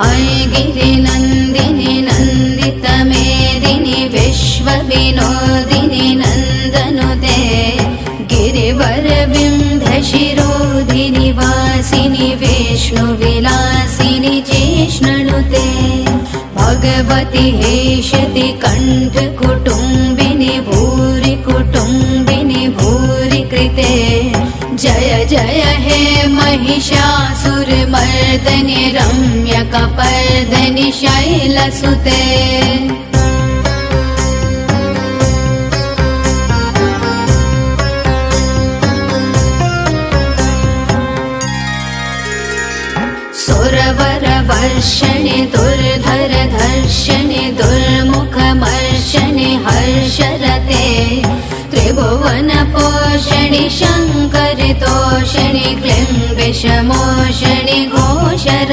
ऐगिरिनन्दिनि नन्दितमेदिनि विश्वविनोदिनि नन्दनुते गिरिवरविन्ध्यशिरोधिनि वासिनि विष्णुविलासिनि जिष्णुनुते भगवति हेशति कण्ठकुटुम्बिनि भूरि कुटुम्बिनि भूरि कृते जय जय हे महिषासुरमर्दनि रम्यकपर्दनि शैलसुते सुरवरवर्षणि दुर्धरधर्षणि दुर्मुखमर्षणि हर्षरते त्रिभुवनपोषणि शङ्करितोषणि क्लिम्बिषमोषणि घोषर